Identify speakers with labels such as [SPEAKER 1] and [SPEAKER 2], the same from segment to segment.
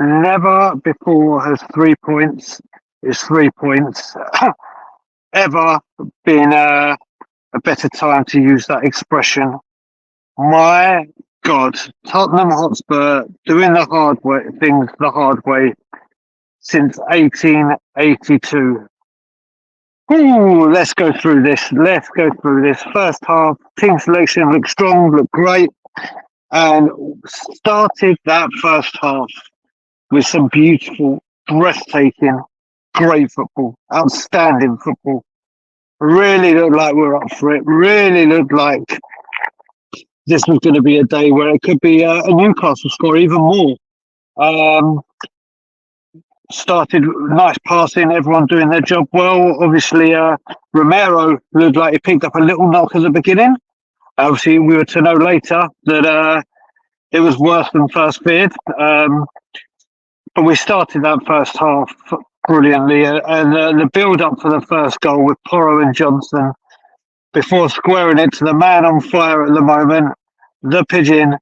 [SPEAKER 1] never before has 3 points is 3 points ever been a better time to use that expression. My God, Tottenham Hotspur doing the hard way, things the hard way since 1882. Ooh, let's go through this. Let's go through this. First half, team selection looked strong, looked great, and started that first half with some beautiful, breathtaking, great football, outstanding football. Really looked like we were up for it. Really looked like this was going to be a day where it could be a Newcastle score even more. Um, Started nice passing, everyone doing their job well. Obviously, Romero looked like he picked up a little knock at the beginning. Obviously, we were to know later that it was worse than first feared. But we started that first half brilliantly, and the build-up for the first goal with Porro and Johnson before squaring it to the man on fire at the moment, the pigeon.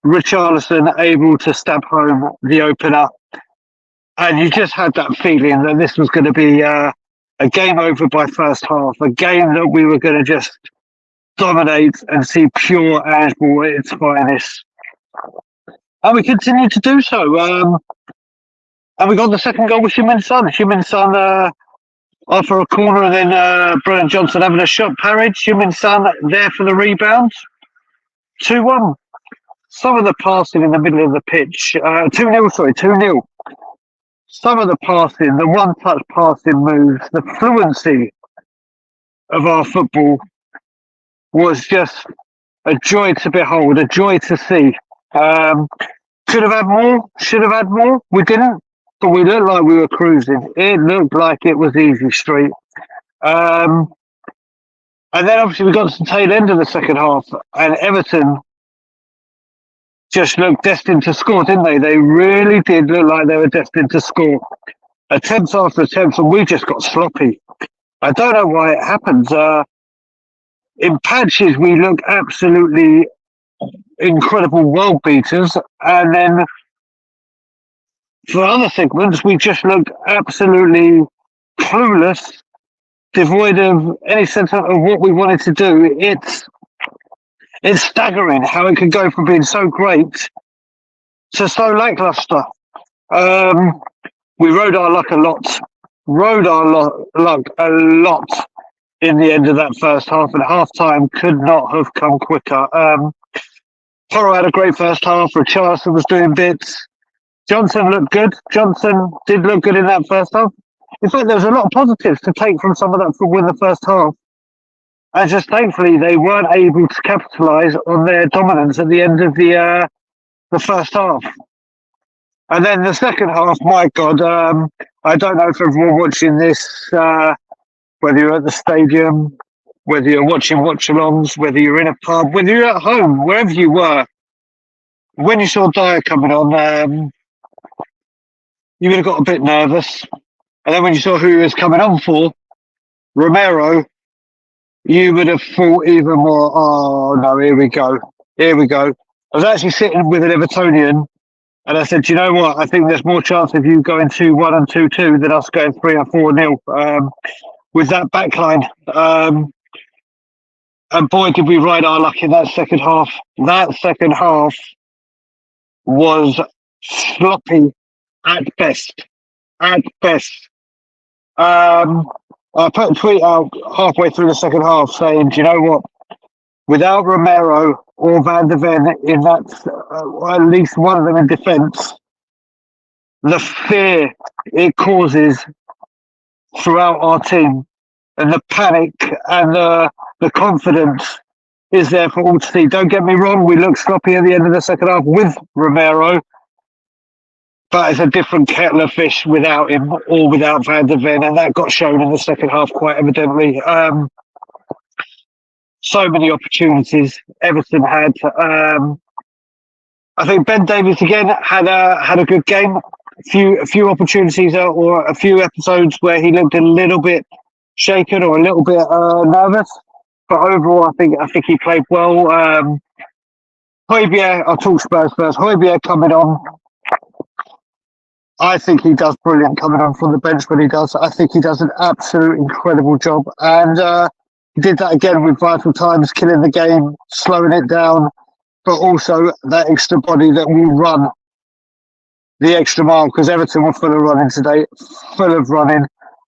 [SPEAKER 1] Richarlison able to stab home the opener, and you just had that feeling that this was going to be a game over by first half, a game that we were going to just dominate and see pure Ange ball at its finest. And we continued to do so. And we got the second goal with Heung-min Son. Heung-min Son after a corner, and then Brennan Johnson having a shot parried. Heung-min Son there for the rebound. 2-1. Some of the passing in the middle of the pitch, 2-0, sorry, 2-0. Some of the passing, the one-touch passing moves, the fluency of our football was just a joy to behold, a joy to see. Could have had more, should have had more. We didn't, but we looked like we were cruising. It looked like it was easy street. And then obviously we got to the tail end of the second half, and Everton just looked destined to score, didn't they? They really did look like they were destined to score. Attempts after attempts, and we just got sloppy. I don't know why it happens. In patches, we look absolutely incredible world beaters, and then for other segments, we just looked absolutely clueless, devoid of any sense of what we wanted to do. It's staggering how it could go from being so great to so lackluster. We rode our luck a lot. Luck a lot in the end of that first half, and half time could not have come quicker. Porro had a great first half. Richarlison was doing bits. Johnson looked good. Johnson did look good in that first half. In fact, there was a lot of positives to take from some of that football in the first half. And just thankfully, they weren't able to capitalise on their dominance at the end of the first half. And then the second half, my God, I don't know if everyone watching this, whether you're at the stadium, whether you're watching watch-alongs, whether you're in a pub, whether you're at home, wherever you were, when you saw Dyer coming on, you would have got a bit nervous. And then when you saw who he was coming on for, Romero, you would have thought even more, oh no, here we go. I was actually sitting with an Evertonian, and I said, do you know what? I think there's more chance of you going 2-1 and 2-2 than us going 3 or 4-0 with that backline. And boy, did we ride our luck in that second half. That second half was sloppy at best. I put a tweet out halfway through the second half saying, do you know what? Without Romero or Van de Ven in that, at least one of them in defence, the fear it causes throughout our team and the panic and the confidence is there for all to see. Don't get me wrong, we looked sloppy at the end of the second half with Romero, but it's a different kettle of fish without him or without Van de Ven, and that got shown in the second half quite evidently. So many opportunities Everton had. I think Ben Davies again had a good game. A few opportunities or a few episodes where he looked a little bit shaken or a little bit nervous, but overall I think he played well. Højbjerg, I'll talk Spurs first. Højbjerg coming on. I think he does brilliant coming on from the bench when he does. I think he does an absolute incredible job. And he did that again with vital times, killing the game, slowing it down, but also that extra body that will run the extra mile, because Everton were full of running today, full of running.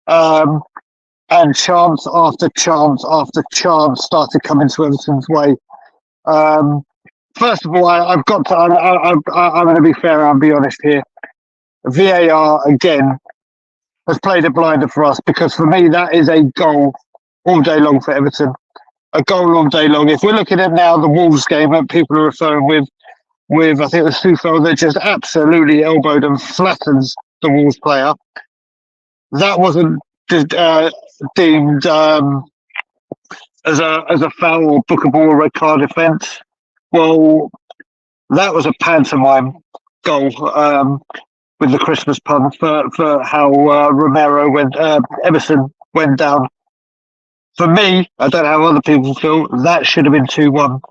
[SPEAKER 1] And chance after chance after chance started coming to Everton's way. First of all, I've got to, I'm going to be fair and be honest here. VAR again has played a blinder for us, because for me that is a goal all day long for Everton. A goal all day long. If we're looking at now the Wolves game that people are referring with I think it was Sufel that just absolutely elbowed and flattens the Wolves player. That wasn't deemed as a foul or bookable or red card offence. Well, that was a pantomime goal. With the Christmas pun for how Emerson went down. For me, I don't know how other people feel, that should have been 2-1.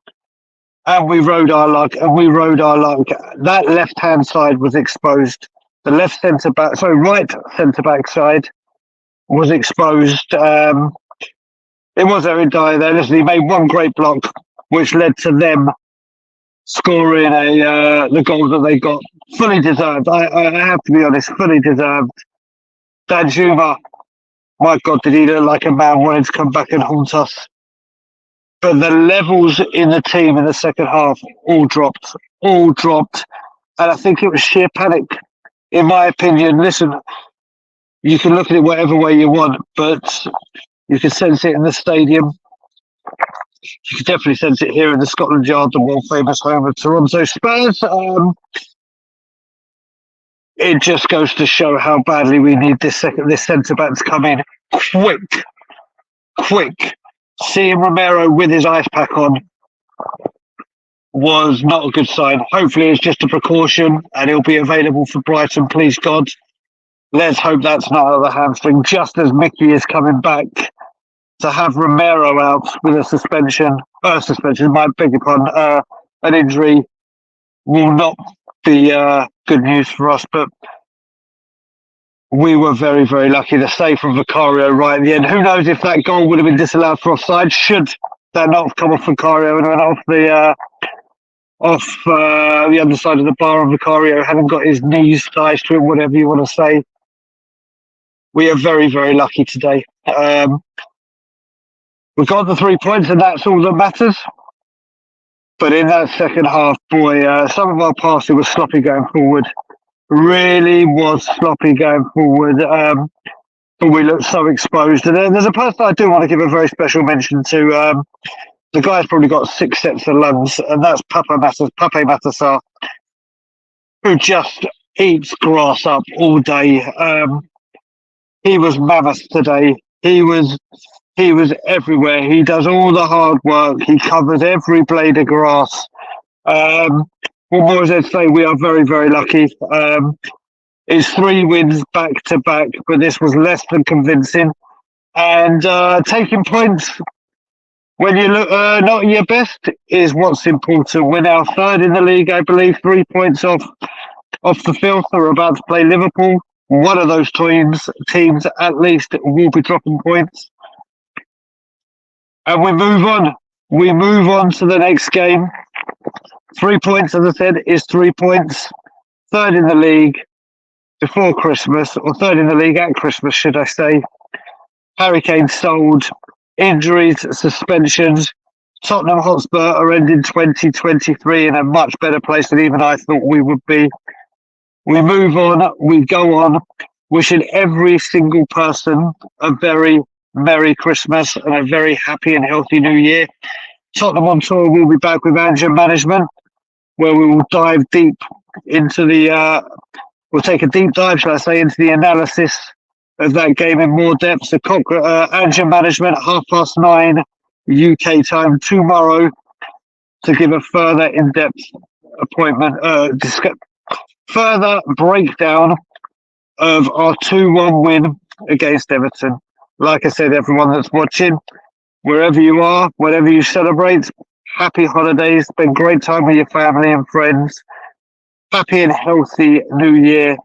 [SPEAKER 1] And we rode our luck, That left-hand side was exposed. The right centre-back side was exposed. It was Eric Dyer there. Listen, he made one great block, which led to them scoring the goal that they got. Fully deserved. I have to be honest, fully deserved. Dan Juma, my God, did he look like a man wanting to come back and haunt us. But the levels in the team in the second half all dropped. And I think it was sheer panic, in my opinion. Listen, you can look at it whatever way you want, but you can sense it in the stadium. You can definitely sense it here in the Scotland Yard, the world famous home of Toronto Spurs. It just goes to show how badly we need this centre back to come in quick. Seeing Romero with his ice pack on was not a good sign. Hopefully it's just a precaution and he'll be available for Brighton, please God. Let's hope that's not another hamstring. Just as Mickey is coming back, to have Romero out with a suspension, my beg your pardon, an injury will not be good news for us, but we were very, very lucky. The save from Vicario right at the end. Who knows if that goal would have been disallowed for offside? Should that not have come off Vicario and went off the underside of the bar, and Vicario hadn't got his knees ties to it, whatever you want to say. We are very, very lucky today. We got the 3 points, and that's all that matters. But in that second half, boy, some of our passing was sloppy going forward. Really was sloppy going forward. But we looked so exposed. And then there's a person I do want to give a very special mention to. The guy's probably got 6 sets of lungs, and that's Pape Matasar, who just eats grass up all day. He was mammoth today. He was everywhere. He does all the hard work. He covers every blade of grass. What more is there to say? We are very, very lucky. It's 3 wins back to back, but this was less than convincing. And taking points when you look not your best is what's important. We're now 3rd in the league, I believe, 3 points off the filth. We're about to play Liverpool. One of those teams at least will be dropping points. And we move on. We move on to the next game. 3 points, as I said, is 3 points. 3rd in the league before Christmas, or 3rd in the league at Christmas, should I say. Harry Kane sold. Injuries, suspensions. Tottenham Hotspur are ending 2023 in a much better place than even I thought we would be. We move on. We go on. Wishing every single person a very Merry Christmas and a very happy and healthy New Year. Tottenham on tour will be back with anger management, where we will dive deep into we'll take a deep dive, shall I say, into the analysis of that game in more depth. So anger management, 9:30 UK time tomorrow, to give a further in-depth further breakdown of our 2-1 win against Everton. Like I said, everyone that's watching, wherever you are, whatever you celebrate, Happy holidays. Spend great time with your family and friends. Happy and healthy New Year.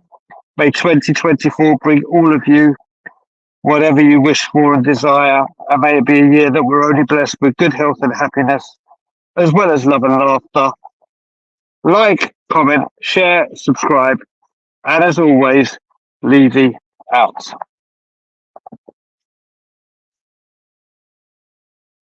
[SPEAKER 1] May 2024 bring all of you whatever you wish for and desire. And may it be a year that we're only blessed with good health and happiness, as well as love and laughter. Like, comment, share, subscribe, and as always, Levy out.